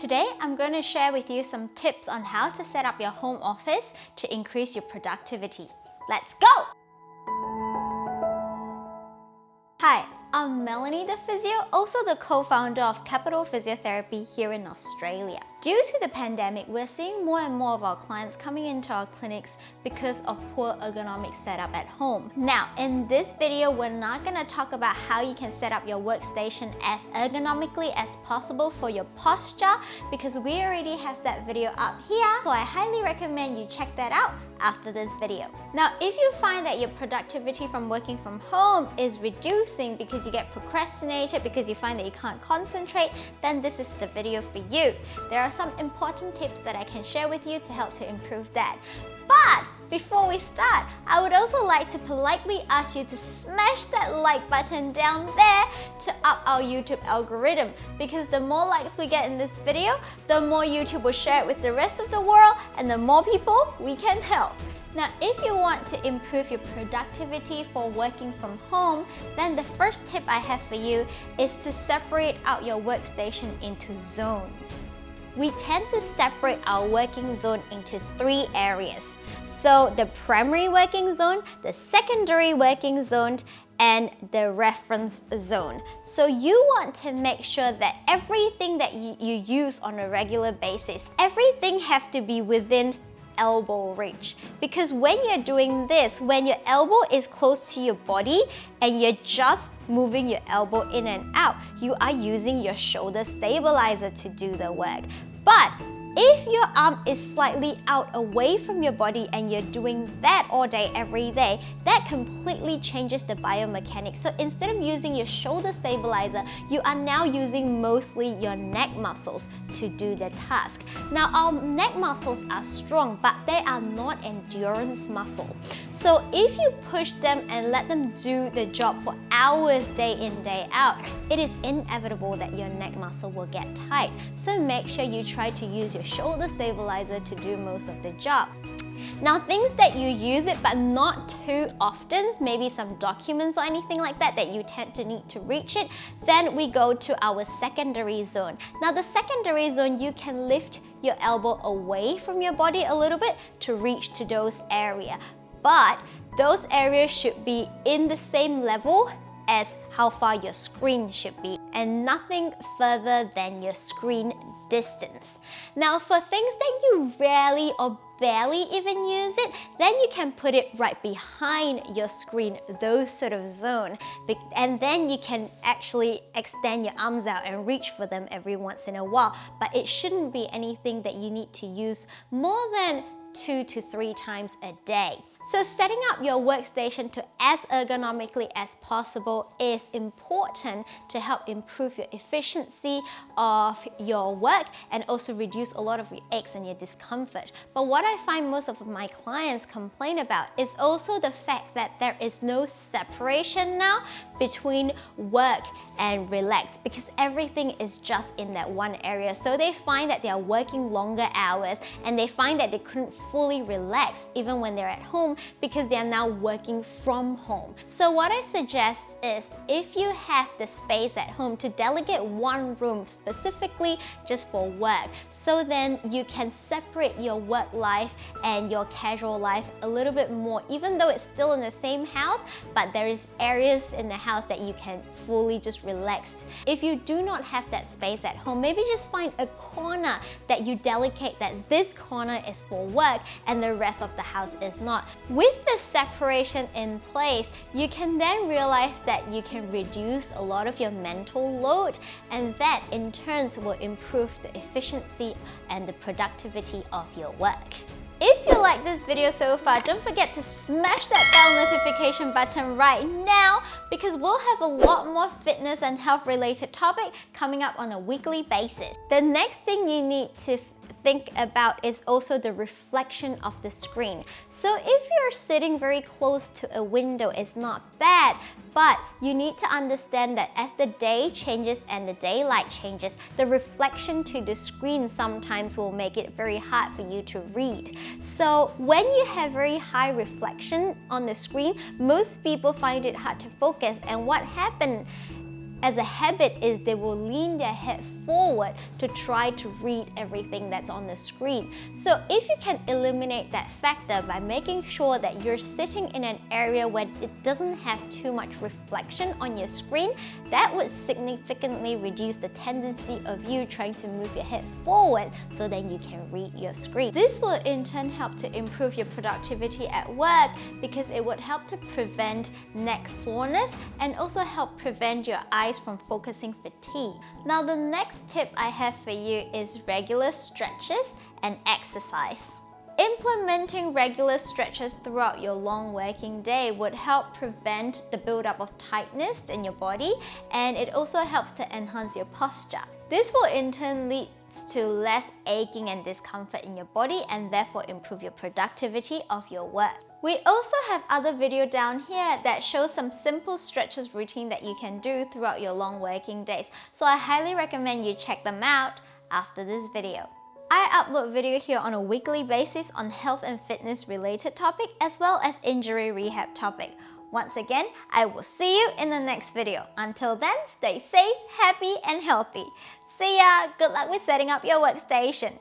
Today, I'm going to share with you some tips on how to set up your home office to increase your productivity. Let's go! Hi, I'm Melanie the Physio, also the co-founder of Capital Physiotherapy here in Australia. Due to the pandemic, we're seeing more and more of our clients coming into our clinics because of poor ergonomic setup at home. Now, in this video, we're not going to talk about how you can set up your workstation as ergonomically as possible for your posture because we already have that video up here. So I highly recommend you check that out after this video. Now, if you find that your productivity from working from home is reducing because you get procrastinated, because you find that you can't concentrate, then this is the video for you. There are some important tips that I can share with you to help to improve that. But before we start, I would also like to politely ask you to smash that like button down there to up our YouTube algorithm, because the more likes we get in this video, the more YouTube will share it with the rest of the world and the more people we can help. Now, if you want to improve your productivity for working from home, then the first tip I have for you is to separate out your workstation into zones. We tend to separate our working zone into 3 areas. So the primary working zone, the secondary working zone, and the reference zone. So you want to make sure that everything that you use on a regular basis, everything have to be within elbow reach, because when you're doing this, when your elbow is close to your body and you're just moving your elbow in and out, you are using your shoulder stabilizer to do the work. But if your arm is slightly out away from your body and you're doing that all day, every day, that completely changes the biomechanics. So instead of using your shoulder stabilizer, you are now using mostly your neck muscles to do the task. Now, our neck muscles are strong, but they are not endurance muscle. So if you push them and let them do the job for hours day in, day out, it is inevitable that your neck muscle will get tight. So make sure you try to use your shoulder stabilizer to do most of the job. Now, things that you use it but not too often, maybe some documents or anything like that that you tend to need to reach it, then we go to our secondary zone. Now, the secondary zone, you can lift your elbow away from your body a little bit to reach to those areas, but those areas should be in the same level as how far your screen should be, and nothing further than your screen distance. Now, for things that you rarely or barely even use it, then you can put it right behind your screen, those sort of zone, and then you can actually extend your arms out and reach for them every once in a while, but it shouldn't be anything that you need to use more than 2 to 3 times a day. So setting up your workstation to as ergonomically as possible is important to help improve your efficiency of your work and also reduce a lot of your aches and your discomfort. But what I find most of my clients complain about is also the fact that there is no separation now between work and relax, because everything is just in that one area. So they find that they are working longer hours and they find that they couldn't fully relax even when they're at home because they are now working from home. So what I suggest is, if you have the space at home, to delegate one room specifically just for work, so then you can separate your work life and your casual life a little bit more, even though it's still in the same house, but there is areas in the house that you can fully just relax. If you do not have that space at home, maybe just find a corner that you delegate that this corner is for work and the rest of the house is not. With the separation in place, you can then realize that you can reduce a lot of your mental load, and that in turn will improve the efficiency and the productivity of your work. If you like this video so far, don't forget to smash that bell notification button right now, because we'll have a lot more fitness and health related topic coming up on a weekly basis. The next thing you need to think about is also the reflection of the screen. So if you're sitting very close to a window, it's not bad, but you need to understand that as the day changes and the daylight changes, the reflection to the screen sometimes will make it very hard for you to read. So when you have very high reflection on the screen, most people find it hard to focus, and what happens as a habit is they will lean their head forward to try to read everything that's on the screen. So if you can eliminate that factor by making sure that you're sitting in an area where it doesn't have too much reflection on your screen, that would significantly reduce the tendency of you trying to move your head forward so that you can read your screen. This will in turn help to improve your productivity at work because it would help to prevent neck soreness and also help prevent your eyes from focusing fatigue. Now the next tip I have for you is regular stretches and exercise. Implementing regular stretches throughout your long working day would help prevent the buildup of tightness in your body, and it also helps to enhance your posture. This will in turn lead to less aching and discomfort in your body and therefore improve your productivity of your work. We also have other video down here that shows some simple stretches routine that you can do throughout your long working days. So I highly recommend you check them out after this video. I upload video here on a weekly basis on health and fitness related topic as well as injury rehab topic. Once again, I will see you in the next video. Until then, stay safe, happy and healthy. See ya! Good luck with setting up your workstation.